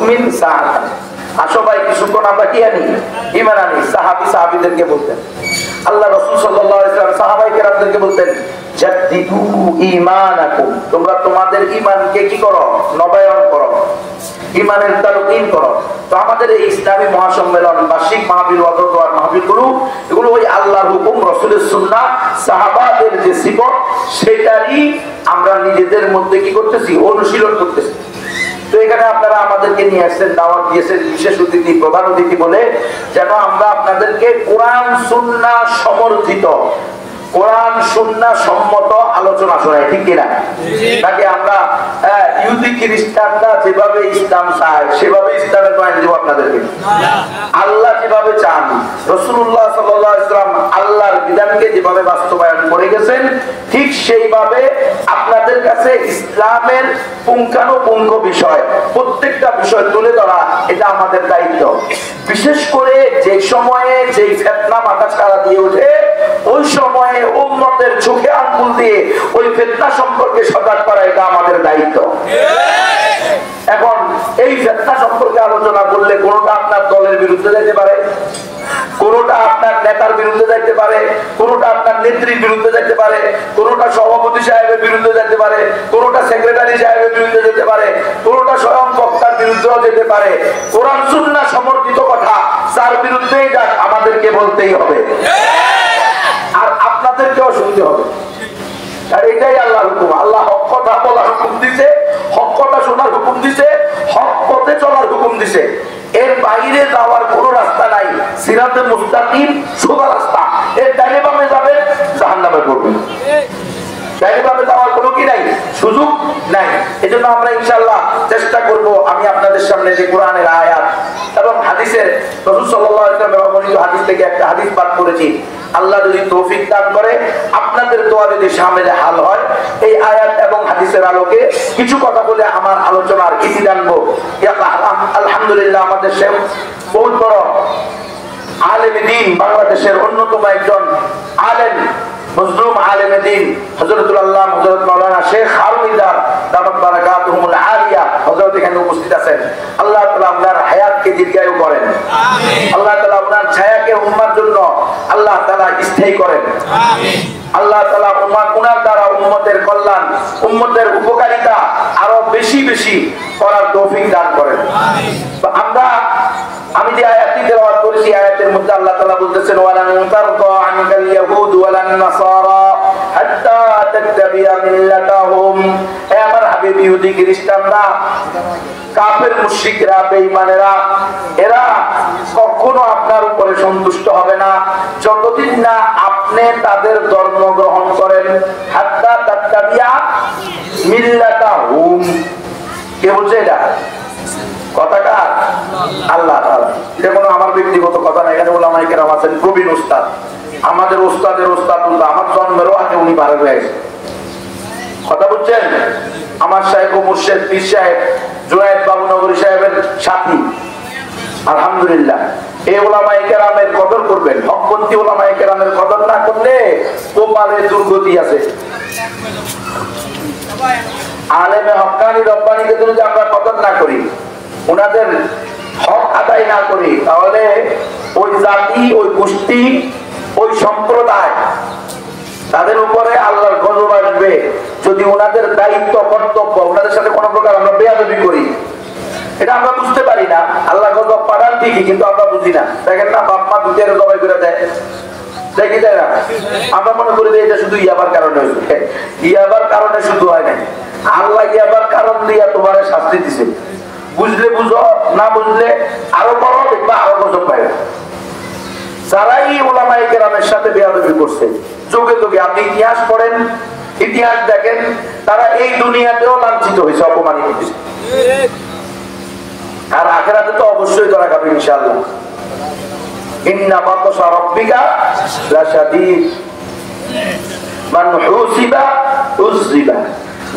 নুমিন সাআতান, আসো ভাই কিছুক্ষণ আমরা কি আনি, ঈমান আনি। সাহাবীদেরকে বলতেন, আল্লাহ রাসূল সাল্লাল্লাহু আলাইহি ওয়াসাল্লাম সাহাবায়ে কেরামদেরকে বলতেন, জাদ্দিদু ঈমানাকুম, তোমরা তোমাদের ঈমানকে কি করো, নবায়ন করো, ঈমানের তালকিন করো। তো আমাদের এই ইসলামী মহাসম্মেলন, বার্ষিক মাহফিল, ওয়াজ মাহফিলগুলো, এগুলো ওই আল্লাহর হুকুম, রাসূলের সুন্নাহ, সাহাবাদের যে সিফত, সেটারই আমরা নিজেদের মধ্যে কি করতেছি, অনুশীলন করতেছি। তো এখানে আপনারা আমাদেরকে নিয়ে আসছেন, দাওয়াত দিয়েছেন বিশেষ অতিথি, প্রধান অতিথি বলে, যেন আমরা আপনাদেরকে কোরআন সুন্নাহ সমর্থিত, কোরআন সুন্নাহ সম্মত আলোচনা শোনাই, ঠিক কিনা? তাকে আমরা ইহুদি খ্রিস্টানরা যেভাবে ইসলাম চায় সেভাবে ইসলামের বয়ান দিব আপনাদেরকে। আল্লাহ যেভাবে চান, রাসূলুল্লাহ সাল্লাল্লাহু আলাইহি ওয়াসাল্লাম আল্লাহর বিধানকে যেভাবে বাস্তবায়ন করে গেছেন, ঠিক সেইভাবে আপনাদের কাছে ইসলামের পুঙ্খানুপুঙ্খ বিষয়, প্রত্যেকটা বিষয় তুলে ধরা, এটা আমাদের দায়িত্ব। বিশেষ করে যে সময়ে যে ফিতনা মাথা ছাড়া দিয়ে ওঠে, ওই সময়ে উম্মতের চোখে আঙ্গুল দিয়ে ওই ফিতনা সম্পর্কে সজাগ করা, এটা আমাদের দায়িত্ব। এখন এই ফিতনা সম্পর্কে আলোচনা করলে কোনটা আপনার দলের বিরুদ্ধে যেতে পারে, কোনটা আপনার নেতার বিরুদ্ধে যাইতে পারে, কোনটা আপনার নেত্রীর বিরুদ্ধে যাইতে পারে, কোনটা সভাপতি সাহেবের বিরুদ্ধে যেতে পারে, কোনটা সেক্রেটারি সাহেবের বিরুদ্ধে যেতে পারে, কোনটা স্বয়ং বক্তার বিরুদ্ধেও যেতে পারে। কোরআন সুন্নাহ সমর্থিত কথা যার বিরুদ্ধেই যাক, আমাদেরকে বলতেই হবে, আর আপনাদেরকেও শুনতে হবে। আর এটাই আল্লাহর হুকুম। আল্লাহ হক কথা বলার হুকুম দিছে, হক কথা শোনার হুকুম দিছে, হক পথে চলার হুকুম দিছে। এর বাইরে যাওয়ার কোনো রাস্তা নাই। সিরাতে মুস্তাকিম সোজা রাস্তা, এর ডাইনে বামে যাবেন জাহান্নামে পড়বেন। ডাইনে বামে যাওয়ার কোনো কি নাই, সুযোগ নাই। এজন্য আমরা ইনশাআল্লাহ চেষ্টা করব, আমি আপনাদের সামনে যে কোরআনের আয়াত এবং হাদিসের, রাসূল সাল্লাল্লাহু আলাইহি ওয়াসাল্লাম বর্ণিত হাদিস থেকে একটা হাদিস পাঠ করেছি, আল্লাহ যদি তৌফিক দান করে, আপনাদের দোয়া যদি শামিলে হাল হয়, এই আয়াত এবং হাদিসের আলোকে কিছু কথা বলে আমার আলোচনার ইতি টানবো। আলহামদুলিল্লাহ, আমাদের শেখ বহুত বড় আলেম দ্বীন, বাংলাদেশের অন্যতম একজন আলেম, মজলুম আলেম দ্বীন হযরতুল আল্লাহ হযরত মাওলানা শেখ হারুনিদার দামাত বারাকাতুহুমুল আলিয়া, হযরত এখানে উপস্থিত আছেন। আল্লাহ তাআলা আপনার হায়াতকে দীর্ঘায়ু করেন, আমিন। আল্লাহ তাআলা আপনার ছায়াকে উম্মার জন্য আল্লাহ তাআলা স্থায়ী করেন, আমিন। আল্লাহ তাআলা উনার দ্বারা উম্মতের কল্যাণ, উম্মতের উপকারিতা আরো বেশি বেশি করার তৌফিক দান করেন, আমিন। তো আমি যে আয়াতটি তেলাওয়াত করেছি, আয়াতের মধ্যে আল্লাহ তাআলা বলতেছেন, ওয়ালান তারদা আনকাল ইয়াহুদ ওয়ালান নাসারা হাত্তা তাত্তাবিআ মিল্লাতাহুম। হে আমার হাবিব, ইহুদি খ্রিস্টানরা, কাফের মুশরিকরা, বেঈমানেরা, এরা কখনো আপনার উপরে সন্তুষ্ট হবে না যতদিন না আপনি তাদের ধর্ম গ্রহণ করেন। হাত্তা তাত্তাবিআ মিল্লাতাহুম, কে বলছে এটা? কথাটা আল্লাহ তাআলা। এটা কোনো আমার ব্যক্তিগত কথা না, এখানে উলামায়ে কেরাম আছেন, প্রবীণ উস্তাদ, আমাদের উস্তাদের উস্তাদ, আমার জন্মেরও আগে উনি পার হয়ে গেছেন। কথা বুঝছেন? আমার শাইখ ও মুর্শিদ পীর সাহেব জুনায়েদ বাবুনগরী সাহেবের সাথী। আলহামদুলিল্লাহ, এই উলামায়ে কেরামের কদর করবেন। হকপন্থী উলামায়ে কেরামের কদর না করলে কপালে দুর্গতি আছে। আলেমে হক্কানি রব্বানিকে যদি আমরা কদর না করি, ওনাদের হক আদায় না করি, তাহলে ওই জাতি, ওই গোষ্ঠী, ওই সম্প্রদায়, তাদের উপরে আল্লাহর গজব আসবে যদি ওনাদের দায়িত্ব, কর্তব্য, ওনাদের সাথে কোনো প্রকার আমরা বেয়াদবি করি। এটা আমরা বুঝতে পারি না। আল্লাহ গজব পাঠান ঠিকই, কিন্তু আমরা বুঝি না। দেখেন না, বাপ মা দুধের জবাই করে দেয়, দেখি দেয় না? আমরা মনে করি যে এটা শুধু ইয়াবার কারণে হয়েছে। ইয়াবার কারণে শুধু হয় না, আল্লাহ ইয়াবার কারণ দিয়া তোমার শাস্তি দিছে। বুঝলে বুঝো, না বুঝলে আরো বড়, দেখবা আরো গজব পাইবে। যারাই উলামায়ে কেরামের সাথে বেয়াদবি করছে, যুগে যুগে, আপনি ইতিহাস পড়েন, ইতিহাস দেখেন, তারা এই দুনিয়াতেও লাঞ্ছিত হয়েছে, অপমানিত হয়েছে, আর আখিরাতে তো অবশ্যই ধরা খাবে ইনশাআল্লাহ। ইন্না বাতশা রাব্বিকা লাশাদীদ মান হুসিবা উযিবা।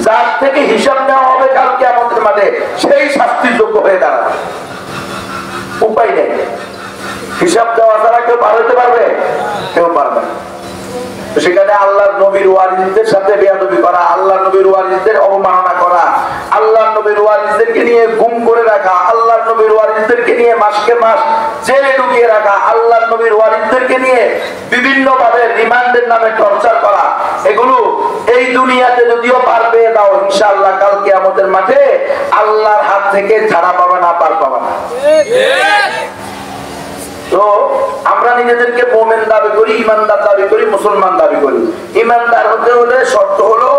যার থেকে হিসাব নেওয়া হবে কাল কিয়ামতের মাঠে, সেই শাস্তির যোগ্য হয়ে দাঁড়াবে। উপায় নেই, হিসাব দেওয়া ছাড়া কেউ পার হতে পারবে? কেউ পারবে না। সেখানে আল্লাহর নবীর ওয়ারিসদের সাথে বেয়াদবি করা, আল্লাহর নবীর ওয়ারিসদের অবমাননা করা, আল্লাহর নবীর ওয়ারিসদেরকে নিয়ে গুম করে রাখা, আল্লাহর নবীর ওয়ারিসদেরকে নিয়ে মাসকে মাস জেলে ঢুকিয়ে রাখা, আল্লাহর নবীর ওয়ারিসদেরকে নিয়ে বিভিন্ন ভাবে রিমান্ডের নামে টর্চার করা, এগুলো এই দুনিয়াতে যদিও পার পেয়ে দাও, ইনশাআল্লাহ কাল কিয়ামতের মাঠে আল্লাহর হাত থেকে ছাড়া পাবে না, পার পাবে না। তো আমরা নিজেদেরকে মুমিন দাবি করি, ইমানদার দাবি করি, মুসলমান দাবি করি। ইমানদার হতে হলে শর্ত হলো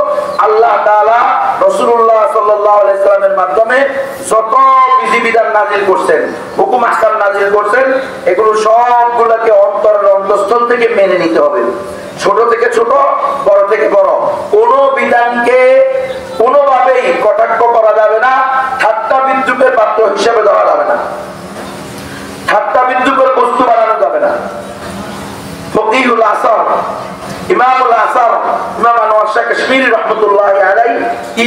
আল্লাহ তাআলা রাসূলুল্লাহ সাল্লাল্লাহু আলাইহি সাল্লামের মাধ্যমে যত বিধিবিধান নাযিল করছেন, হুকুম আহকাম নাযিল করছেন, এগুলো সবগুলোকে অন্তরের অন্তঃস্থল থেকে মেনে নিতে হবে। ছোট থেকে ছোট, বড় থেকে বড়, কোন বিধানকে কোনোভাবেই কটাক্ষ করা যাবে না, ঠাট্টা বিদ্রূপের পাত্র হিসেবে দেওয়া যাবে না, ঠাট্টা বিদ্রূপের বস্তু বানানো যাবে না। ফকিহুল আসর, ইমামুল আসর, ইমাম আনোয়ার শাহ কাশ্মীরি রাহমাতুল্লাহি আলাইহি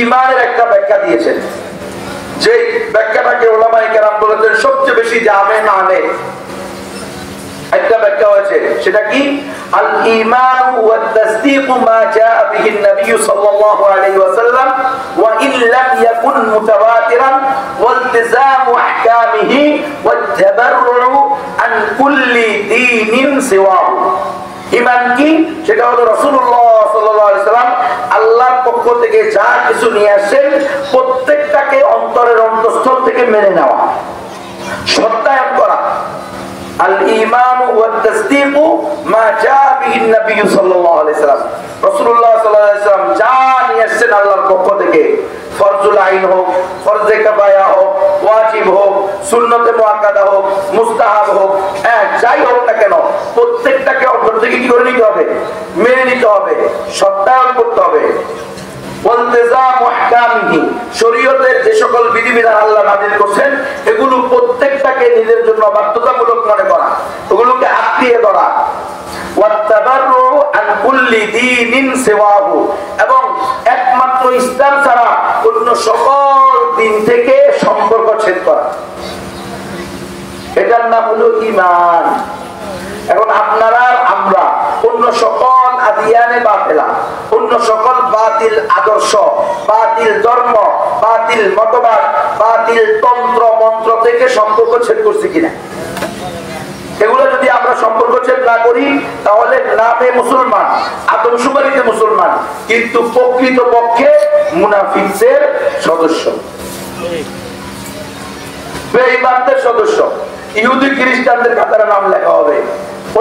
ঈমানের একটা ব্যাখ্যা দিয়েছেন, যে ব্যাখ্যাটাকে উলামায়ে কেরাম বলেছেন সবচেয়ে বেশি জামে মানে একটা ব্যাখ্যা হয়েছে। সেটা কি? আল ঈমানু ওয়া তাসদীকু মা জাআ বিহি নবী সাল্লাল্লাহু আলাইহি ওয়াসাল্লাম ওয়া ইন লাম ইয়াকুন মুতাওয়াতিরান ওয়া ইলতিজামু আহকামিহি ওয়া তাবাররু আন কুল্লি দীনিন সিওয়াহু। ঈমান কি? সেটা হলো রাসূলুল্লাহ সাল্লাল্লাহু আলাইহি সাল্লাম আল্লাহর পক্ষ থেকে যা কিছু নিয়ে আসেন প্রত্যেকটাকে অন্তরের অন্তঃস্থল থেকে মেনে নেওয়া, সত্যায়ন করা। আল ঈমানু ওয়া তাসদীকু মা জাআ বিহি নবী সাল্লাল্লাহু আলাইহি সাল্লাম, রাসূলুল্লাহ সাল্লাল্লাহু আলাইহি সাল্লাম যা নিয়ে আসেন আল্লাহর পক্ষ থেকে, ফরজুল আইন হোক, ফরজে কিফায়া হোক, ওয়াজিব হোক, সুন্নতে মুআক্কাদা হোক, মুস্তাহাব হোক, যাই হোক না কেন প্রত্যেকটাকে অন্তর থেকে কি করে নিতে হবে? মেনে নিতে হবে, সত্যায়ন করতে হবে। ওয়ালতিজামু আহকামিহি, শরীয়তের যে সকল বিধিবিধান আল্লাহ নাযিল করেছেন এগুলো প্রত্যেকটাকে নিজের জন্য বাধ্যতামূলক মনে করা, ওগুলোকে আঁকড়িয়ে ধরা। ওয়াতাবাররু আন কুল্লি দীনিন সিওয়াহু, এবং একমাত্র ইসলাম ছাড়া অন্য সকল দিন থেকে সম্পর্ক ছেদ করা, এটার নাম হলো ঈমান। এখন আপনারা আমরা অন্য সকল আদিয়ানে বাতিলা, অন্য সকল বাতিল আদর্শ, বাতিল ধর্ম, বাতিল মতবাদ, বাতিল তন্ত্র মন্ত্র থেকে সম্পর্ক ছেদ করছি কিনা? এগুলো যদি আমরা সম্পর্ক ছেদ না করি তাহলে নামে মুসলমান, আদমশুমারিতে মুসলমান, কিন্তু প্রকৃত পক্ষে মুনাফিকদের সদস্য, বেঈমানদের সদস্য, ইহুদি খ্রিস্টানদের কাতারে নাম লেখা হবে।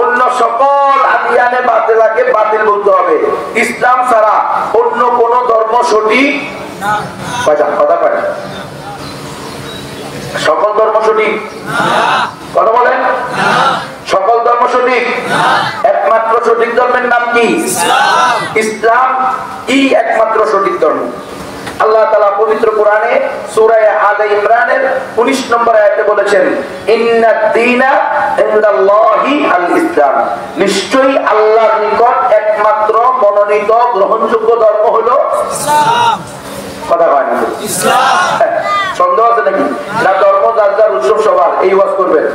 অন্য সকল আদিয়ানে বাতিলাকে বাতিল বলতে হবে, ইসলাম ছাড়া অন্য কোন ধর্ম সঠিক না। কথা পায় সকল ধর্ম সঠিক না, কথা বলেন সকল ধর্ম সঠিক না, একমাত্র সঠিক ধর্মের নাম কি? ইসলাম। ইসলাম কি একমাত্র সঠিক ধর্ম। আল্লাহ তাআলা পবিত্র কোরআনে সূরা আলে ইমরানের 19 নম্বর আয়াতে বলেছেন, ইন্নাদ দীনা ইনদাল্লাহি আল ইসলাম, নিশ্চয়ই আল্লাহর নিকট একমাত্র মনোনীত গ্রহণযোগ্য ধর্ম হলো ইসলাম। কথা কয় না ইসলাম? সন্দেহ আছে নাকি? না ধর্ম যার যার উৎসব সবার এই ওয়াজ করবেন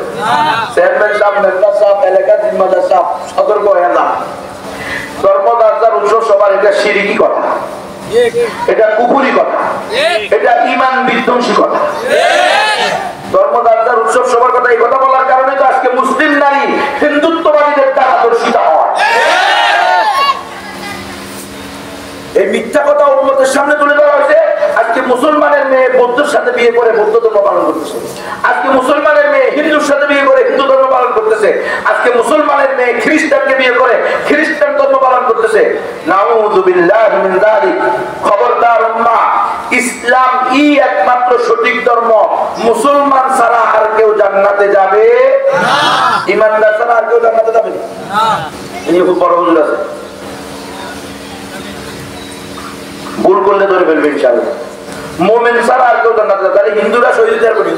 চেয়ারম্যান সাহেব, মেম্বার সাহেব, এলাকা জিম্মাদার সাহেব সতর্ক হয়ে যান। ধর্ম যার যার উৎসব সবার, এটা শিরকি কথা, এটা কুফরি কথা, এটা ঈমান বিধ্বংসী কথা। ধর্মদাতার উৎসব সবার কথা এই কথা বলার কারণে তো আজকে মুসলিম নারী হিন্দুত্ববাদীদের দ্বারা দর্শিত হয়। এই মিথ্যা কথা উম্মতের সামনে তুলে ধরা হয়েছে। আজকে মুসলমানের মেয়ে বৌদ্ধের সাথে বিয়ে করে বৌদ্ধ ধর্ম পালন করতেছে, আজকে মুসলমানের মেয়ে হিন্দুর সাথে বিয়ে করে হিন্দু ধর্ম পালন করতেছে, আজকে মুসলমানের মেয়ে খ্রিস্টানকে বিয়ে করে খ্রিস্টান ধর্ম পালন করতেছে। নাউযু বিল্লাহি মিন যালিক। খবরদার উম্মাহ, ইসলাম একমাত্র সঠিক ধর্ম, মুসলমান ছাড়া আর কেউ জান্নাতে যাবে না, ঈমানদার ছাড়া আর কেউ জান্নাতে যাবে না। এই খুব বড় হুজুর আছে, ভুল করলে ধরে ফেলবে ইনশাআল্লাহ। মুমিন ছাড়া আর কেউ জান্নাতে যাবে। তাহলে হিন্দুরা শহীদ আর করি,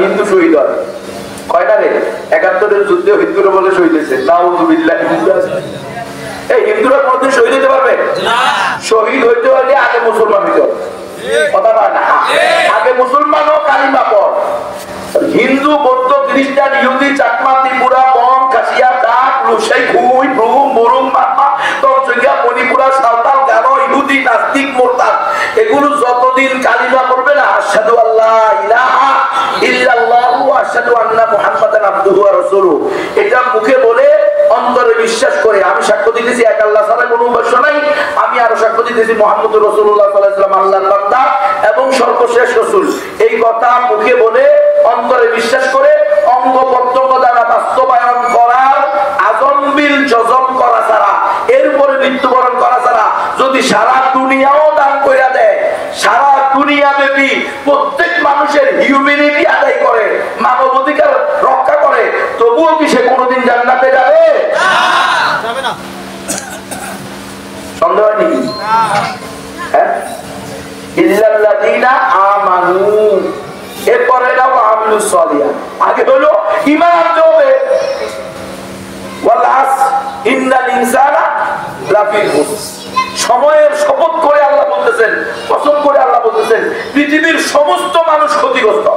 হিন্দু শহীদ হয় কয়টা রে? 71-এর যুদ্ধে হিন্দুরা বলে শহীদ হয়েছে। নাউযুবিল্লাহ। এই হিন্দুরা কোনদিন শহীদ হতে পারবে না। শহীদ হইতে হলে আগে মুসলমান হইতে হবে, কথা না? আগে মুসলমান ও কালিমা পড়। হিন্দু, বৌদ্ধ, খ্রিস্টান, ইহুদি, চাকমা, ত্রিপুরা, বং, খাসিয়া, ডাক, লুসাই, ঘুই, ব্রুম, রাসূলুহু, এটা মুখে বলে অন্তরে বিশ্বাস করে আমি সাক্ষ্য দিতেছি এক আল্লাহ ছাড়া কোনো উপাস্য নাই, আমি আরো সাক্ষ্য দিতেছি মুহাম্মদুর রাসূলুল্লাহ সাল্লাল্লাহু আলাইহি ওয়াসাল্লাম আল্লাহর বান্দা এবং সর্বশেষ রাসূল, এই কথা মুখে বলে অন্তরে বিশ্বাস করে অঙ্গ প্রত্যঙ্গ দ্বারা বাস্তবায়ন করার আজমবিল জজম করা ছাড়া, এরপরে মৃত্যুবরণ করা ছাড়া যদি সারা দুনিয়াও দান কইরা দেয়, সারা দুনিয়া ব্যাপী প্রত্যেক মানুষের হিউম্যানিটি আদায় করে, মানবাধিকার রক্ষা করে, তবুও কি সে কোনোদিন জান্নাতে যাবে? না। সন্দেহ হয় নাকি? হ্যাঁ, ইল্লাল্লাযীনা আমানু, এরপরে নাও আমিলুস সালিহাত। আগে হলো ঈমান আনতে হবে, ওয়াল আসর ইন্নাল ইনসানা লাফি খুসর। সময়ের শপথ করে আল্লাহ বলতেছেন, কসম করে আল্লাহ বলতেছেন, পৃথিবীর সমস্ত মানুষ ক্ষতিগ্রস্ত,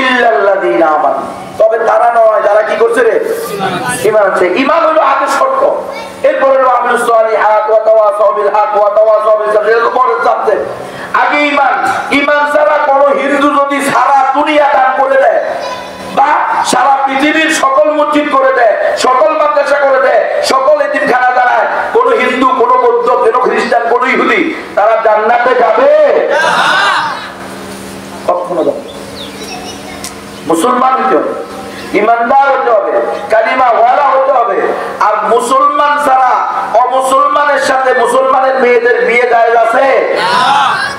ইল্লাল্লাযীনা আমানু, তবে তারা নয় যারা কি করছে রে? ঈমান আনছে। ঈমান হলো আগের শর্ত, এরপরে হলো আমিলুস সালিহাত ওয়া তাওয়াসাউ বিল হক ওয়া তাওয়াসাউ বিস সাবর, এর পরে চাপতে আগে ঈমান। ঈমান ছাড়া কোন হিন্দু যদি সারা দুনিয়া দান করে দেয় বা সারা পৃথিবীর সকল মসজিদ করে দেয়, সকল মাদ্রাসা করে দেয়, সকল এতিমখানা দাঁড়ায়, কোন হিন্দু, কোন বৌদ্ধ, কোন খ্রিস্টান, কোন ইহুদি তারা জান্নাতে যাবে? কখনো যাবে। মুসলমান হতে হবে, ইমানদার হতে হবে, কালিমা ওয়ালা হতে হবে। আর মুসলমান ছাড়া অমুসলমানের সাথে মুসলমানের মেয়েদের বিয়ে জায়েজ আছে?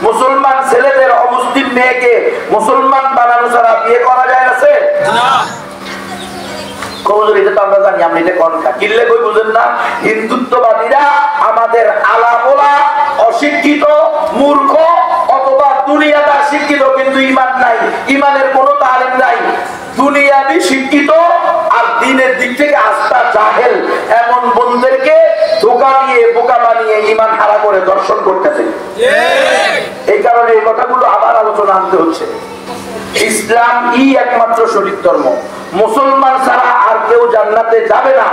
মুসলমান ছেলেদের অমুসলিম মেয়েকে মুসলমান বানানো ছাড়া বিয়ে করা যায় আছে? আমরা জানি, আমি এটা কনকা কিনলে বই বুঝেন না। হিন্দুত্ববাদীরা আমাদের আলাপোলা, অশিক্ষিত, মূর্খ, অথবা দুনিয়াদার শিক্ষিত কিন্তু ঈমান নাই, ঈমানের কোনো তালিম নাই, দুনিয়াবি শিক্ষিত আর দ্বীনের দিক থেকে আস্থা জাহেল, এমন বন্ধুদেরকে ধোঁকা দিয়ে বোকা বানিয়ে ঈমান হারা করে দর্শন করতেছে। এই কারণে এই কথাগুলো আবার আলোচনা আনতে হচ্ছে। ইসলামই একমাত্র সঠিক ধর্ম, মুসলমান ছাড়া আর কেউ জান্নাতে যাবে না।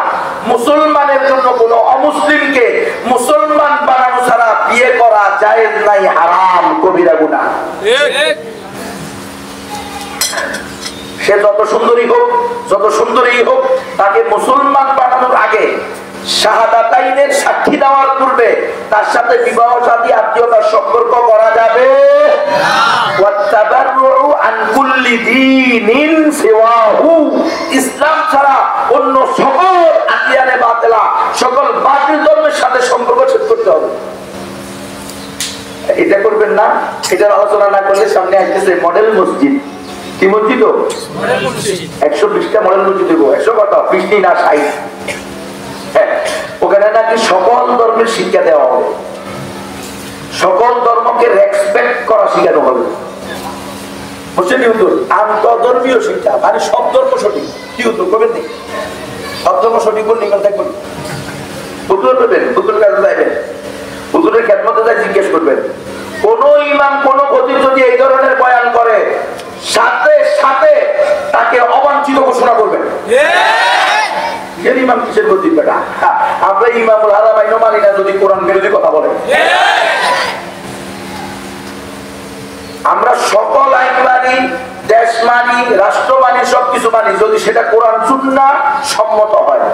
মুসলমানের জন্য কোনো অমুসলিমকে মুসলমান বানানো ছাড়া বিয়ে করা জায়েজ নাই, হারাম, কবিরা গুনাহ। সে যত সুন্দরী হোক, যত সুন্দরী হোক, তাকে মুসলমান বানানোর আগে শাহাদাতাইনের সাক্ষী দেওয়ার পূর্বে তার সাথে বিবাহ শাদী আত্মীয়তার সম্পর্ক করা যাবে না। ওয়াতাবাররু আন কুল্লি দীনিন সিওয়াহু, ইসলাম ছাড়া অন্য সকল আদিয়ানে বাতিলা, সকল বাতিল ধর্মের সাথে সম্পর্ক ছেদ করতে হবে। এটা করবেন না, এটার আলোচনা না করলে সামনে আসতেছে মডেল মসজিদ। কি মসজিদ? 120টা মডেল মসজিদ, 100 কত 20 না 60। ওখানে নাকি সকল ধর্মের শিক্ষা দেওয়া হবে, সকল ধর্মকে রেসপেক্ট করা শেখানো হবে। বুঝছেন হুজুর? আন্তর্ধর্মীয় শিক্ষা, মানে সব ধর্ম সঠিক। কি হুজুর করবেন? সব ধর্ম সঠিক বল নিকল থাকবেন, হুজুর করবেন, হুজুর কাছে যাইবেন, হুজুরের খেদমতে যাই জিজ্ঞেস করবেন। কোন ইমাম, কোন খতিব যদি এই ধরনের বয়ান করে, সাথে সাথে তাকে অবাঞ্ছিত ঘোষণা করবেন। ইমাম কিসের খতিব বেটা? আমরা ইমামুল হারামাইন মানি না যদি কোরআন বিরোধী কথা বলে। আমরা সকল আইন মানি, দেশ মানি, রাষ্ট্র মানি, সবকিছু মানি যদি সেটা কোরআন সুন্নাহ সম্মত হয়।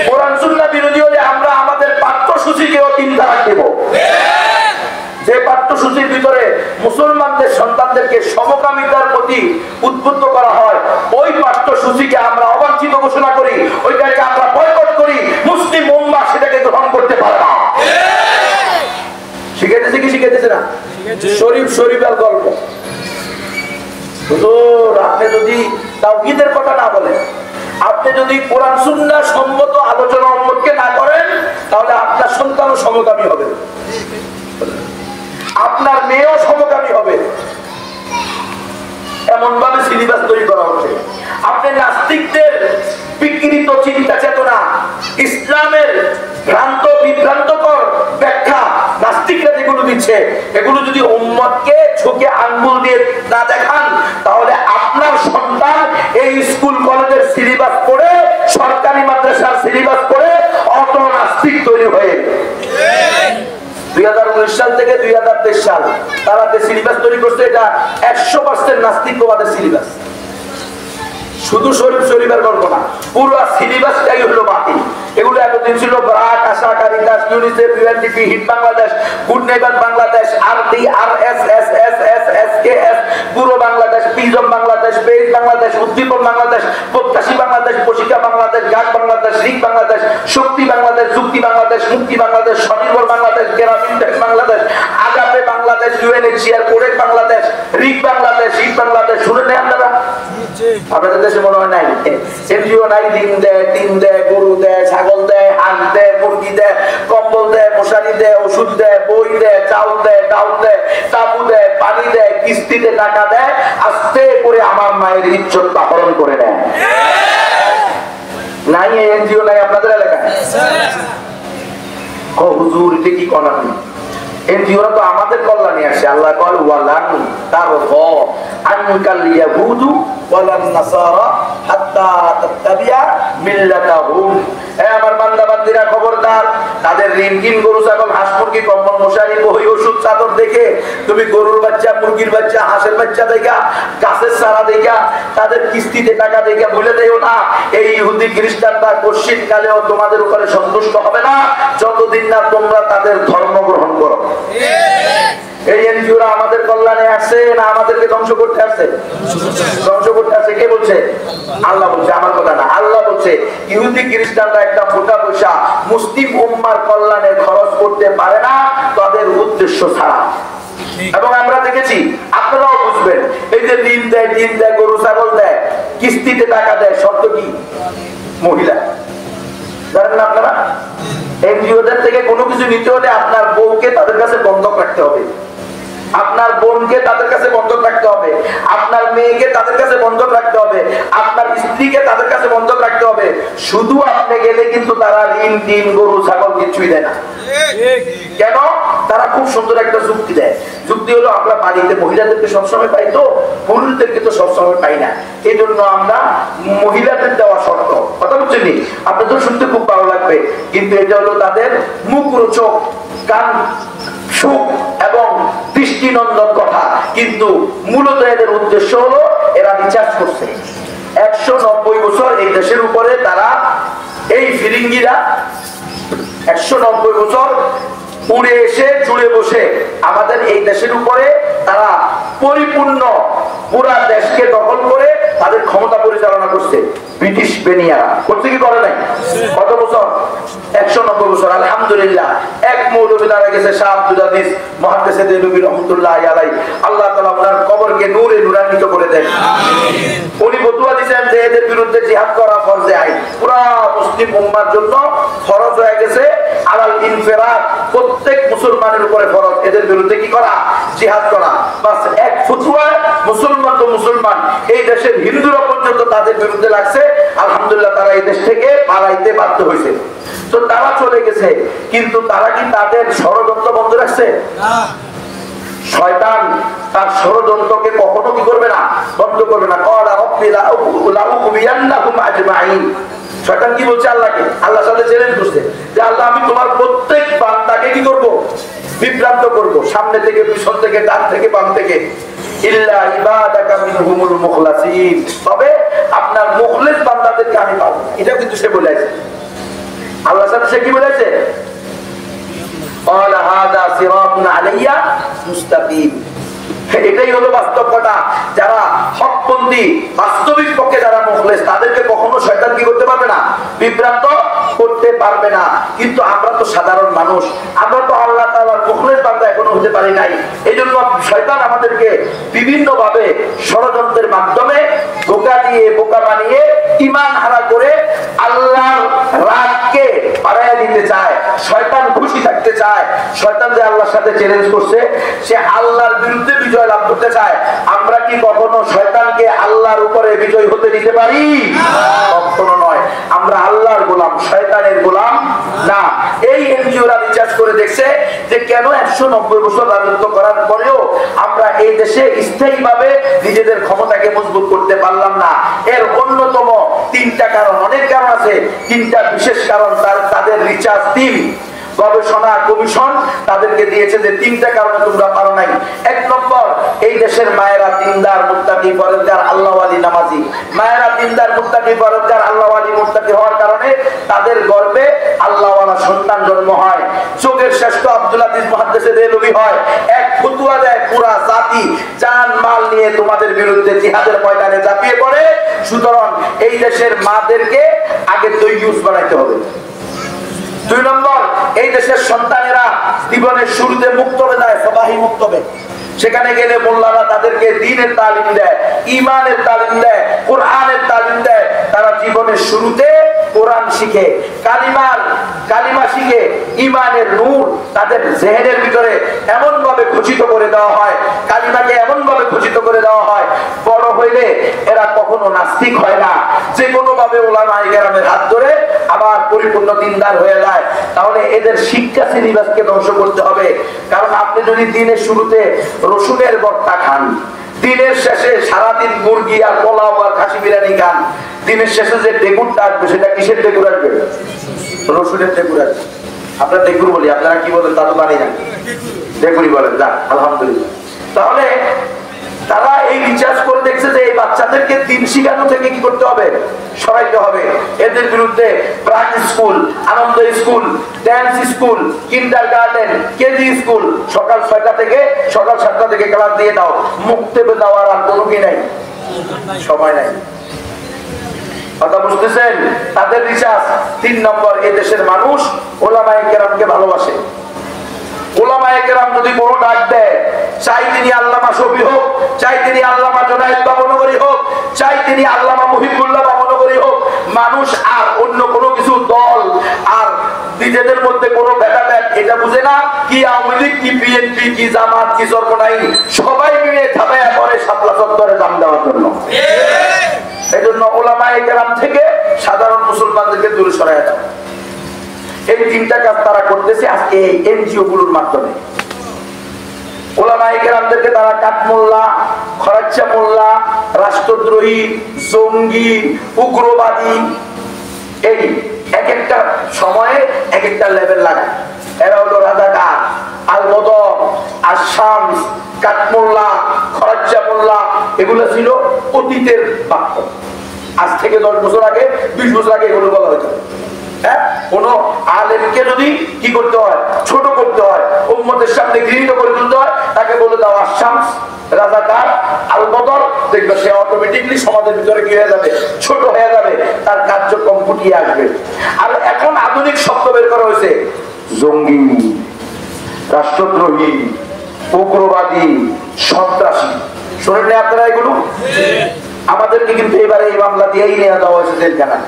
কোরআন সুন্নাহ বিরোধী হলে আমরা আমাদের পাঠ্যসূচিকেও চিন্তা রাখব। যে পাঠ্যসূচির ভিতরে মুসলমানদের সন্তানদেরকে সমকামিতার প্রতি উদ্বুদ্ধ করা হয়, ওই পাঠ্যসূচিকে আমরা অবাঞ্ছিত ঘোষণা করি, ওইটাকে আমরা বয়কট করি, মুসলিম উম্মাহ সেটাকে গ্রহণ করতে পারে না। শিখাইতেছে কি শিখাইতেছে না? শরীফ শরীফের গল্প। হুজুর, আপনি যদি তাওহীদের কথা না বলেন, আপনি যদি কোরআন সুন্নাহ সম্মত আলোচনা উম্মতকে না করেন, তাহলে আপনার সন্তানও সমকামী হবে, আপনার মেয়েও সমকামী হবে। এমন ভাবে সিলেবাস তৈরি করা হচ্ছে। আপনি নাস্তিকদের বিকৃত চিন্তা চেতনা, ইসলামের ভ্রান্ত বিভ্রান্তকর ব্যাখ্যা নাস্তিকরা যেগুলো দিচ্ছে, এগুলো যদি উম্মতকে ঝুঁকে আঙ্গুল দিয়ে না দেখান, তাহলে আপনার সন্তান এই স্কুল কলেজের সিলেবাস পড়ে, সরকারি মাদ্রাসার সিলেবাস পড়ে অত নাস্তিক তৈরি হয়ে 2019 সাল থেকে 2023 সাল তারা যে সিলেবাস তৈরি করছে, এটা 100% নাস্তিকবাদের সিলেবাস। শুধু শরীফ শরীফের গল্প না, পুরো সিলেবাসটাই হলো বাতিল। এগুলো এতদিন ছিল BRAC, ASA, Caritas, UNICEF, UNDP, হিট Bangladesh, good neighbour Bangladesh, RD, RSS, SSSKS, পুরো বাংলাদেশ, পিজম বাংলাদেশ, পেজ বাংলাদেশ, উদ্দীপন বাংলাদেশ, প্রত্যাশী বাংলাদেশ, প্রশিক্ষা বাংলাদেশ, গান বাংলাদেশ, রিক বাংলাদেশ, শক্তি বাংলাদেশ, যুক্তি বাংলাদেশ, মুক্তি বাংলাদেশ, স্বনির্ভর বাংলাদেশ, গ্রামীণ বাংলাদেশ, আগামে বাংলাদেশ, ইউএনএইচসিআর, কোরেক বাংলাদেশ, রিক বাংলাদেশ, হিট বাংলাদেশ। শুনে নেই আপনারা? আপনাদের দেশে মনে হয় নাই? এনজিও নাই, ডিম দেয়, টিন দেয়, গরু দেয়, ছাগল দেয়, হাঁস দেয়, মুরগি দেয়, কম্বল দেয়, মশারি দেয়, ওষুধ দেয়, বই দেয়, চাউল দেয়, ডাউল দেয়, তাবু দেয়, পানি দেয়, কিস্তিতে টাকা দেয়, আস্তে করে আমার মায়ের ইজ্জত হরণ করে নেয়। নাই এনজিও নাই আপনাদের এলাকায়? হুজুর এটা কি করেন? এনজিওরা তো আমাদের কল্যাণে আসে। আল্লাহ কয় ওয়ালান তারফা আনকাল ইয়াহুদু ওয়ালান নাসারা হাত্তা তাত্তাবিয়া মিল্লাতাহুম। আমার বান্দা বান্দীরা খবরদার, তাদের ঋণ কিন, গরু ছাগল, হাঁস মুরগি, কম্বল মশারি, বই, ওষুধ, চাদর দেখে তুমি গরুর বাচ্চা, মুরগির বাচ্চা, হাঁসের বাচ্চা দেখা, গাছের চারা দেখা, তাদের কিস্তিতে টাকা দেখা বলে দেও না এই ইহুদি খ্রিস্টানরা কশিন কালেও তোমাদের উপরে সন্তুষ্ট হবে না যতদিন না তোমরা তাদের ধর্ম গ্রহণ করো। এই এনজিওরা আমাদের কল্যাণে আসছে না আমাদেরকে ধ্বংস করতে আসছে? ধ্বংস করতে আসছে। কে বলছে? আল্লাহ বলছে, আমার কথা না। আল্লাহ বলছে ইহুদি খ্রিস্টানরা একটা ফোটা পয়সা মুসলিম উম্মার কল্যাণে খরচ করতে পারে না তাদের উদ্দেশ্য ছাড়া। এবং আমরা দেখেছি, আপনারাও বুঝবেন, এই যে ঋণ দেয়, টিন দেয়, গরু ছাগল দেয়, কিস্তিতে টাকা দেয়, শর্ত কি? মহিলা। জানেন না আপনারা? এনজিওদের থেকে কোনো কিছু নিতে হলে আপনার বউকে তাদের কাছে বন্ধক রাখতে হবে, আপনার বোনকে তাদের কাছে বন্ধক রাখতে হবে, আপনার মেয়েকে তাদের কাছে বন্ধক রাখতে হবে, আপনার স্ত্রীকে তাদের কাছে বন্ধক রাখতে হবে। শুধু আপনি গেলে কিন্তু তারা ঋণ, টিন, গরু ছাগল কিছুই দেয় না। কেন? তারা খুব সুন্দর একটা যুক্তি দেয়। যুক্তি হলো আমরা বাড়িতে মহিলাদেরকে সবসময় পাই, তো পুরুষদেরকে তো সবসময় পাই না, এই জন্য আমরা মহিলাদের দেওয়া শর্ত। কথা বুঝছেন? আপনাদের শুনতে খুব ভালো লাগবে, কিন্তু এটা হলো তাদের মুখ রোচক, কান সুখ এবং দৃষ্টিনন্দন কথা, কিন্তু মূলত এদের উদ্দেশ্য হলো এরা রিচার্জ করছে 190 বছর এই দেশের উপরে। তারা এই ফিরিঙ্গিরা 190 বছর উড়ে এসে জুড়ে বসে আমাদের এই দেশের উপরে তারা পরিপূর্ণ পুরা দেশকে দখল করে তাদের ক্ষমতা পরিচালনা করছে। ব্রিটিশ বেনিয়ারা করছে কি করে নাই? কত বছর? 190 বছর। আলহামদুলিল্লাহ, এক মৌলবী দাঁড়া গেছে, শাহ আব্দুল আজিজ মুহাদ্দিস দেহলভী রাহমাতুল্লাহি আলাইহি, আল্লাহ তাআলা ওনার কবরকে নূরে নূরান্বিত করে দেন। উনি বদুয়া দিয়েছেন যে এদের বিরুদ্ধে জিহাদ করা ফরজে আইন, পুরা মুসলিম উম্মার জন্য ফরজ হয়ে গেছে। আলাল ইনফিরাদ, প্রত্যেক মুসলমানের উপরে ফরজ এদের বিরুদ্ধে কি করা? জিহাদ করা। বাস এক ফতোয়ায় মুসলমান তো মুসলমান, এই দেশের হিন্দুরা পর্যন্ত তাদের বিরুদ্ধে লাগছে। আলহামদুলিল্লাহ, তারা এই দেশ থেকে পালাইতে বাধ্য হয়েছে। তো তারা চলে গেছে, কিন্তু তারা কি তাদের ষড়যন্ত্র বন্ধ রাখছে? শয়তান তার ষড়যন্ত্রকে কখনো কি করবে না? বন্ধ করবে না। ক্বালা রাব্বি লাউগবিয়ান্নাহুম আজমাইন। শয়তান কি বলছে আল্লাহকে? আল্লাহর সাথে চ্যালেঞ্জ করছে যে আল্লাহ, আমি তোমার প্রত্যেক বান্দাকে কি করব? বিভ্রান্ত করব, সামনে থেকে, পিছন থেকে, ডান থেকে, বাম থেকে। ইল্লা ইবাদাকা মিনহুমুল মুখলাসিন, তবে আপনার মুখলিস বান্দাদেরকে আমি পাবো। এটা কিন্তু সে বলেছে, আল্লাহর সাথে সে কি বলেছে? ক্বালা হাযা সিরাতুন আলাইয়া মুস্তাকিম। এটাই হলো বাস্তব কথা। যারা হকপন্থী, বাস্তবিক পক্ষে যারা মুখলেস, তাদেরকে কখনো শয়তান কি করতে পারবে না? বিভ্রান্ত করতে পারবে না। কিন্তু আমরা তো সাধারণ মানুষ, আমরা তো আল্লাহ তাআলার মুখলেস বান্দা এখনো হতে পারি নাই। এই জন্য শয়তান আমাদেরকে বিভিন্ন ভাবে ষড়যন্ত্রের মাধ্যমে ধোঁকা দিয়ে, বোকা বানিয়ে, ঈমান হারা করে আল্লাহর রাগকে বাড়াইয়া দিতে চায়। শয়তান খুশি থাকতে চায়। শয়তান যে আল্লাহর সাথে চ্যালেঞ্জ করছে, সে আল্লাহর বিরুদ্ধে বিজয় লাভ করতে চায়। আমরা কি কখনো শয়তানকে আল্লাহর উপরে বিজয় হতে দিতে পারি? কখনো নয়। আমরা আল্লাহর গোলাম, শয়তানের গোলাম না। এই এনজিওরা রিসার্চ করে দেখছে যে কেন 190 বছর রাজত্ব করার পরেও আমরা এই দেশে স্থায়ীভাবে নিজেদের ক্ষমতাকে মজবুত করতে পারলাম না। এর অন্যতম 3টা কারণ, অনেক কারণ আছে, 3টা বিশেষ কারণ তাদের রিসার্চ টিম গবেষণা কমিশন তাদেরকে দিয়েছে যে 3টা কারণে তোমরা পারো নাই। 1 নম্বর, এই দেশের মায়েরা দিনদার, মুত্তাকি, পরহেজগার, আল্লাহওয়ালি, নামাজি। মায়েরা দিনদার, মুত্তাকি, পরহেজগার, আল্লাহওয়ালি, মুত্তাকি হওয়ার কারণে তাদের গর্ভে আল্লাহওয়ালা সন্তান জন্ম হয়। যুগের শ্রেষ্ঠ আব্দুল আজিজ মুহাদ্দিস দেহলভী হয়, এক ফতোয়া দেয়, পুরা জাতি জান মাল নিয়ে তোমাদের বিরুদ্ধে জিহাদের ময়দানে ঝাঁপিয়ে পড়ে। সুতরাং এই দেশের মাদেরকে আগে তৈয়ুস বানাইতে হবে। 2 নম্বর, এই দেশের সন্তানেরা জীবনের শুরুতে মুক্তবে যায়, সবাই মুক্তবে। সেখানে গেলে মোল্লারা তাদেরকে দ্বীনের তালিম দেয়, ঈমানের তালিম দেয়, কোরআনের তালিম দেয়। তারা জীবনের শুরুতে কোরআন শিখে, কালিমা শিখে, ঈমানের নূর তাদের জেহেনের ভিতরে এমন ভাবে ঘোষিত করে দেওয়া হয়, কালিমাকে এমন ভাবে ঘোষিত করে দেওয়া হয়, বড় হইলে এরা কখনো নাস্তিক হয় না, যে কোনো ভাবে উলামায়ে কেরামের হাত ধরে আবার পরিপূর্ণ দিনদার হয়ে যায়। তাহলে এদের শিক্ষা সিলেবাসকে ধ্বংস করতে হবে। কারণ আপনি যদি দিনের শুরুতে রসুনের ভর্তা খান, দিনের শেষে সারাদিন মুরগি আর পোলাও আর খাসি বিরিয়ানি খান, দিনের শেষে যে ডেকুরটা আসবে সেটা কিসের ডেকুর আসবে? রসুনের ডেকুর আসবে। আমরা ডেকুর বলি, আপনারা কি বলেন তা তো জানি না, ডেকুরি বলেন। যাক, আলহামদুলিল্লাহ। তাহলে তারা এই রিচার্জ করে দেখছে যে এই বাচ্চাদেরকে দিন শিখানো থেকে কি করতে হবে? সরাইতে হবে। এদের বিরুদ্ধে প্রাক school, Ananda school, dance school, kindergarten, KG school সকাল 6টা থেকে সকাল 7টা থেকে ক্লাস দিয়ে দাও। মুক্তবে দেওয়ার আর কোনো কি নাই, সময় নাই। কথা বুঝতেছেন? তাদের রিচার্জ। 3 নম্বর, এই দেশের মানুষ উলামায়ে কেরামকে ভালোবাসে। উলামায়ে কেরাম যদি কোনো ডাক দেয়, চাই তিনি আল্লামা শফি হোক, চাই তিনি আল্লামা জুনায়েদ বাবনগরী হোক, চাই তিনি আল্লামা মুহিবুল্লাহ বাবনগরী হোক, মানুষ আর অন্য কোনো কিছু দল আর নিজেদের মধ্যে কোনো ভেদাভেদ এটা বুঝে না। কি আওয়ামী লীগ, কি বিএনপি, কি জামাত, কি সরকার, সবাই মিলে ঝাঁপাইয়া পড়ে শাপলা চত্বরে দাম দেওয়ার জন্য। এই জন্য উলামায়ে কেরাম থেকে সাধারণ মুসলমানদেরকে দূরে সরাইয়া দাও। এই 3টা কাজ তারা করতেছে আজকে এই এনজিও গুলোর মাধ্যমে। উলামায়ে কেরামদেরকে তারা কাঠমোল্লা, খরাচ্চা মোল্লা, রাষ্ট্রদ্রোহী, জঙ্গি, উগ্রবাদী, এই এক একটা সময়ে এক একটা লেভেল লাগায়। এরা হলো রাজাকার, আল বদর, আশ-শামস, কাঠমোল্লা, খরাচ্চা মোল্লা, এগুলো ছিল অতীতের বাক্য। আজ থেকে 10 বছর আগে, 20 বছর আগে এগুলো বলা হতো। কোন আলেমকে যদি কি করতে হয়, ছোট করতে হয়, উম্মতের সামনে ঘৃণিত করে তুলতে হয়, তাকে বলে দাও আশ-শামস, রাজাকার, আল বদর। দেখবে সে অটোমেটিকলি সমাজের ভিতরে কি হয়ে যাবে, ছোট হয়ে যাবে, তার কার্যক্রম ফুটিয়ে আসবে। আর এখন আধুনিক শব্দ বের করা হয়েছে, জঙ্গি, রাষ্ট্রদ্রোহী, উগ্রবাদী, সন্ত্রাসী। শোনেন না আপনারা এগুলো? আমাদেরকে কিন্তু এবারে এই মামলা দিয়েই নিয়ে দেওয়া হয়েছে জেলখানায়।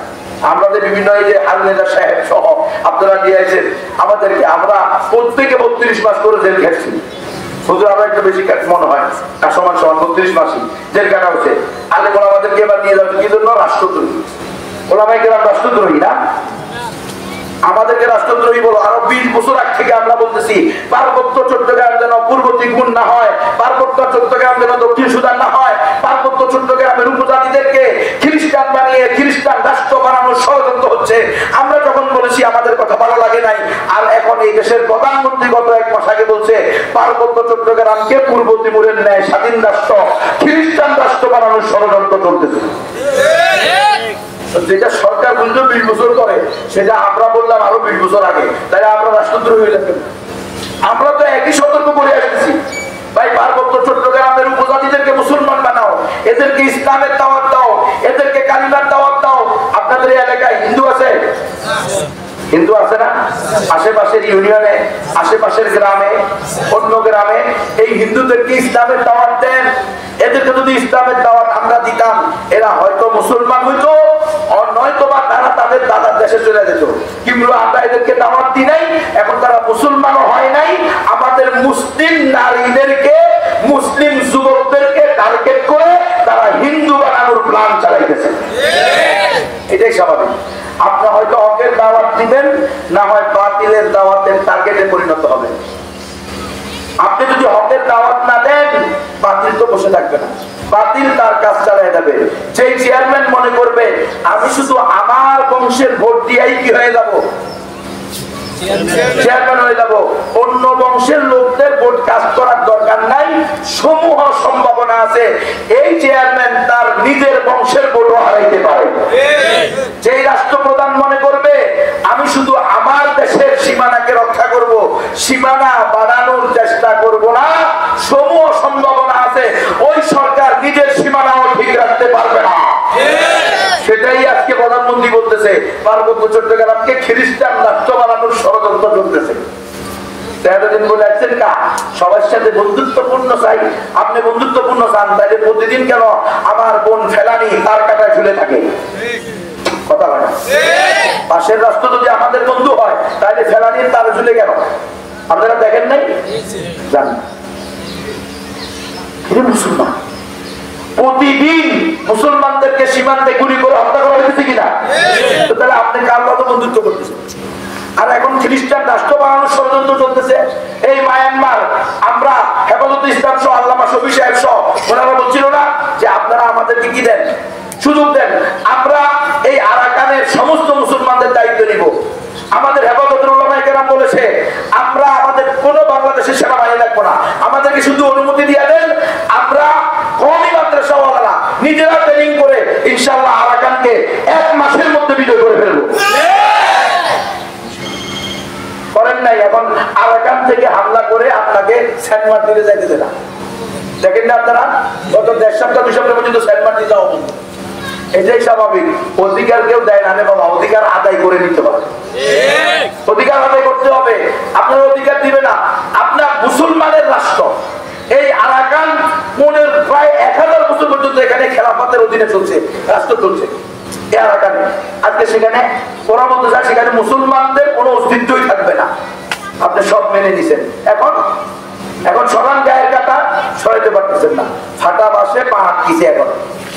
আমাদের বিভিন্ন এই যে আলমেদা সাহেব সহ আপনারা দিয়েছেন আমাদেরকে, আমরা প্রত্যেকে 32 মাস করে জেল খেটছি। হুজুর আমরা একটু বেশি মনে হয়, সমান 32 মাসই জেল কাটা হচ্ছে। আলেম আমাদেরকে এবার নিয়ে যাচ্ছে কি জন্য? রাষ্ট্রদ্রোহী। ওলামায়ে কেরাম রাষ্ট্রদ্রোহী না? আমাদেরকে রাষ্ট্রদ্রোহী বলো। আরো 20 বছর আগ থেকে আমরা বলতেছি পার্বত্য চট্টগ্রাম যেন পূর্ব ত্রিপুরা না হয়, পার্বত্য চট্টগ্রাম যেন দক্ষিণ সুদান না হয়, পার্বত্য চট্টগ্রামের উপজাতিদেরকে খ্রিস্টান বানিয়ে খ্রিস্টান রাষ্ট্র বানানোর ষড়যন্ত্র হচ্ছে। আমরা যখন বলেছি আমাদের কথা ভালো লাগে নাই, আর এখন এই দেশের প্রধানমন্ত্রী গত 1 মাস আগে বলছে পার্বত্য চট্টগ্রামকে পূর্ব ত্রিপুরের ন্যায় স্বাধীন রাষ্ট্র, খ্রিস্টান রাষ্ট্র বানানোর ষড়যন্ত্র চলতেছে। যেটা সরকার বললো 20 বছর করে, সেটা আমরা বললাম আরো 20 বছর আগে, তাই আমরা রাষ্ট্রদ্রোহী হয়ে গেলাম। আমরা তো একই সতর্ক করে আসতেছি, ভাই পার্বত্য চট্টগ্রামের উপজাতিদেরকে মুসলমান বানাও, এদেরকে ইসলামের দাওয়াত দাও, এদেরকে কালিমার দাওয়াত দাও। আপনাদের এই এলাকায় হিন্দু আছে? হিন্দু আছে না? আশেপাশের ইউনিয়নে, আশেপাশের গ্রামে, অন্য গ্রামে এই হিন্দুদেরকে ইসলামের দাওয়াত দেন। এদেরকে যদি ইসলামের দাওয়াত আমরা দিতাম, এরা হয়তো মুসলমান হইতো, নয়তো বা তারা তাদের দাদার দেশে চলে যেত। কিন্তু আমরা এদেরকে দাওয়াত দিই নাই, এখন তারা মুসলমানও হয় নাই। আমাদের মুসলিম নারীদেরকে, মুসলিম যুবকদেরকে টার্গেট করে তারা হিন্দু বানানোর প্ল্যান চালাইতেছে। এটাই স্বাভাবিক। আপনি হয়তো হকের দাওয়াত দিবেন, না হয় বাতিলের দাওয়াতের টার্গেটে পরিণত হবে। আপনি যদি হকের দাওয়াত না দেন, বাতিল তো বসে থাকবে না, বাতিল তার কাজ চালিয়ে যাবে। যে চেয়ারম্যান মনে করবে আমি শুধু আমার বংশের ভোট দিয়েই কি হয়ে যাব, চেয়ারম্যান হয়ে যাব। অন্য বংশের লোকদের ভোট কাজ করার দরকার নাই, সমূহ সম্ভাবনা আছে এই চেয়ারম্যান তার নিজের বংশের ভোটও হারাইতে পারে। যেই রাষ্ট্রপ্রধান মনে করবে আমি শুধু আমার দেশের সীমানাকে রক্ষা করব, সীমানা বাড়ানোর চেষ্টা করব না, সমূহ সম্ভাবনা আছে ওই সরকার নিজের সীমানাও ঠিক রাখতে পারবে না। সেটাই আজকে প্রধানমন্ত্রী বলতেছে পার্বত্য চট্টগ্রামকে খ্রিস্টান রাষ্ট্র বানানোর ষড়যন্ত্র চলতেছে। সবার সাথে বন্ধুত্বপূর্ণ চাই, আপনি বন্ধুত্বপূর্ণ চান, তাইলে প্রতিদিন কেন আমার বোন ফেলানি তার কাটায় ঝুলে থাকে? কথা বলে পাশের রাষ্ট্র যদি আমাদের বন্ধু হয় তাহলে ফেলানির তার ঝুলে কেন? আপনারা দেখেন নাই? জানেন মুসলমান প্রতিদিন মুসলমানদেরকে সীমান্তে গুলি করে হত্যা করা হয়েছে কিনা? তাহলে আপনি কার মতো বন্ধুত্ব করতেছেন? আর এখন খ্রিস্টান রাষ্ট্র বানানোর ষড়যন্ত্র চলতেছে। এই মায়ানমার আমরা হেফাজতে ইসলাম সহ আল্লামা শফি সাহেব সহ ওনারা বলছিল না যে আপনারা আমাদেরকে কি দেন, সুযোগ দেন, আমরা এই আরাকানের সমস্ত মুসলমানদের দায়িত্ব নিব। আমাদের হেফাজতের উলামায়ে কেরাম বলেছে আমরা আমাদের কোন বাংলাদেশের সেনাবাহিনী লাগবো না, আমাদেরকে শুধু অনুমতি দিয়ে দেন, আমরা কওমি মাদ্রাসাওয়ালারা নিজেরা ট্রেনিং করে ইনশাআল্লাহ আরাকানকে 1 মাসের মধ্যে বিজয় করে ফেলবো। করেন নাই, এখন আরাকান থেকে হামলা করে আপনাকে সেন্ট মার্টিনে যাইতে দেন না। দেখেন না আপনারা গত 1.5 সপ্তাহ 2 সপ্তাহ পর্যন্ত সেন্ট মার্টিন যাওয়া বন্ধ। এটাই স্বাভাবিক। অধিকার কেউ দেয় না বাবা, অধিকার আদায় করে নিতে পারে। অধিকার আদায় করতে হবে। আপনার অধিকার দিবে না। আপনার মুসলমানের রাষ্ট্র এই আরাকান প্রায় 1000 বছর পর্যন্ত এখানে খেলাফতের অধীনে চলছে, রাষ্ট্র চলছে এই আরাকানে। আজকে সেখানে ওরা বলতে চায় সেখানে মুসলমানদের কোনো অস্তিত্বই থাকবে না। আপনি সব মেনে নিছেন, এখন সরান গায়ের কাটা সরাইতে পারতেছেন না। ফাটা বাসে পা আটকিছে, এখন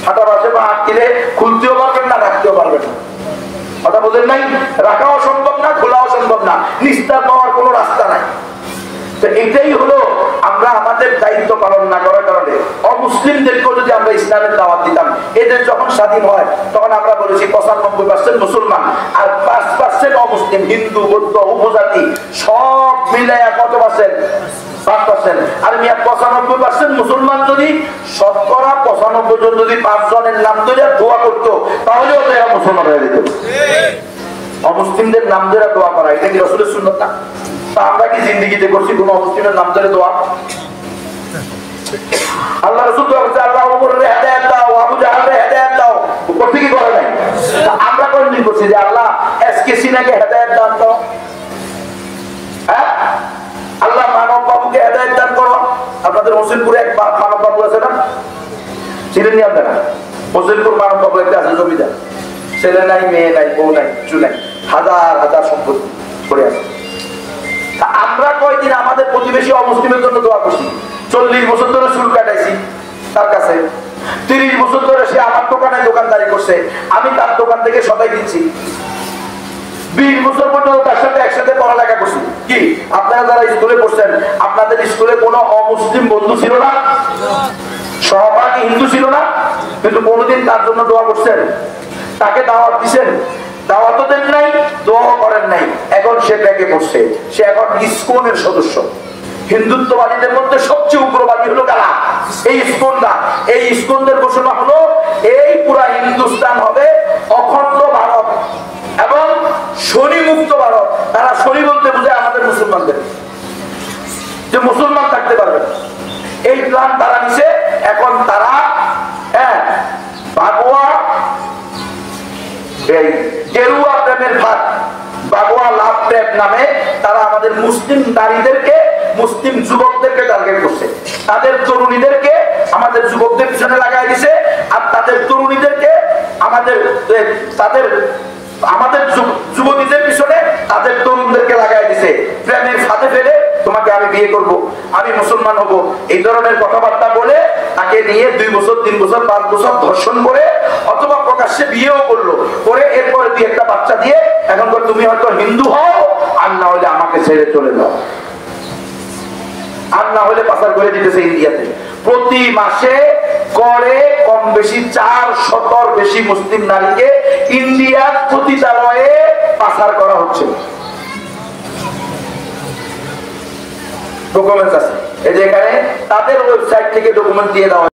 ফাটা বাসে পা আটকিলে খুলতেও পারবেন না, রাখতেও পারবেন না। কথা বলেন নাই? রাখাও সম্ভব না, খোলাও সম্ভব না, নিস্তার পাওয়ার কোনো রাস্তা নাই। তো এটাই হলো আমরা আমাদের দায়িত্ব পালন না করার কারণে অমুসলিমদেরকেও যদি আমরা ইসলামের দাওয়াত দিতাম, এদের যখন স্বাধীন হয় তখন আমরা বলেছি 95% মুসলমান আর 5% অমুসলিম, হিন্দু বৌদ্ধ উপজাতি সব মিলাইয়া কত পার্সেন্ট? 5%। আর 95% মুসলমান যদি শতকরা 95 জন যদি 5 জনের নাম ধরে দোয়া করতো তাহলেও তো এরা মুসলমান হয়ে যেত। অমুসলিমদের নাম ধরে দোয়া করা এটা কি রাসূলের সুন্নাত না? তা আমরা কি জিন্দেগিতে করছি কোন অমুসলিমের নাম ধরে দোয়া? আল্লাহ রাসূল বলেছে আল্লাহ ওমরের হেদায়েত দাও, আবু জাহলের হেদায়েত দাও, করতে কি করে নাই? আমরা কোনদিন করছি যে আল্লাহ এসকে সিনাকে হেদায়েত দান দাও? হ্যাঁ, আল্লাহ মানব বাবুকে হেদায়েত দান করো। আপনাদের হোসেনপুরে এক মানব বাবু আছে না, ছিলেন নি আপনারা? হোসেনপুর মানব বাবু একটা আছে, জমিদার, ছেলে নাই, মেয়ে নাই, বউ নাই, কিছু নাই, হাজার হাজার সম্পত্তি করে আছে। আমরা কয়দিন আমাদের প্রতিবেশী অমুসলিমের জন্য দোয়া করছি। 40 বছর ধরে চুল কাটাইছি তার কাছে, 30 বছর ধরে সে আমার দোকানে দোকানদারি করছে, আমি তার দোকান থেকে সদাই দিচ্ছি। 20 বছর পর্যন্ত তার সাথে একসাথে পড়ালেখা করছি। কি আপনারা যারা স্কুলে পড়ছেন আপনাদের স্কুলে কোনো অমুসলিম বন্ধু ছিল না? সহপাঠী হিন্দু ছিল না? কিন্তু কোনোদিন তার জন্য দোয়া করছেন? তাকে দাওয়াত দিচ্ছেন? দাওয়াতও দেন নাই, দোয়াও করেন নাই। এখন সে ব্যাগে পড়ছে, সে এখন ইসকনের সদস্য। হিন্দুত্ববাদীদের মধ্যে সবচেয়ে উগ্রবাদী হলো কারা? এই ইসকনরা। এই ইসকনদের ঘোষণা হলো এই পুরা হিন্দুস্তান হবে অখণ্ড ভারত এবং শনি মুক্ত ভারত। তারা শনি বলতে বোঝায় আমাদের মুসলমানদের, যে মুসলমান থাকতে পারবে। এই প্ল্যান তারা নিছে। এখন তারা বাগোয়া গেরুয়া প্রেমের ভাত, বাগোয়া লাভ প্রেম নামে তারা আমাদের মুসলিম নারীদেরকে, মুসলিম যুবকদেরকে টার্গেট করছে। তাদের তরুণীদেরকে আমাদের যুবকদের পিছনে লাগাই দিছে, আর তাদের তরুণীদেরকে আমাদের যুবতীদের পিছনে তাদের তরুণদেরকে লাগাই দিছে। প্রেমের ফাঁদে ফেলে তোমাকে আমি বিয়ে করব, আমি মুসলমান হব, এই ধরনের কথাবার্তা বলে তাকে নিয়ে 2 বছর 3 বছর 5 বছর ধর্ষণ করে অথবা প্রকাশ্যে বিয়েও করলো, করে এরপরে 2-1টা বাচ্চা দিয়ে এখন তুমি হয়তো হিন্দু হও, আর না হলে আমাকে ছেড়ে চলে যাও, আর না হলে পাচার করে দিতেছে ইন্ডিয়াতে। প্রতি মাসে করে কম বেশি 400 বেশি মুসলিম নারীকে ইন্ডিয়ার পতিতালয়ে পাচার করা হচ্ছে। ডকুমেন্টস আছে, এই যে এখানে তাদের ওয়েবসাইট থেকে ডকুমেন্ট দিয়ে দেওয়া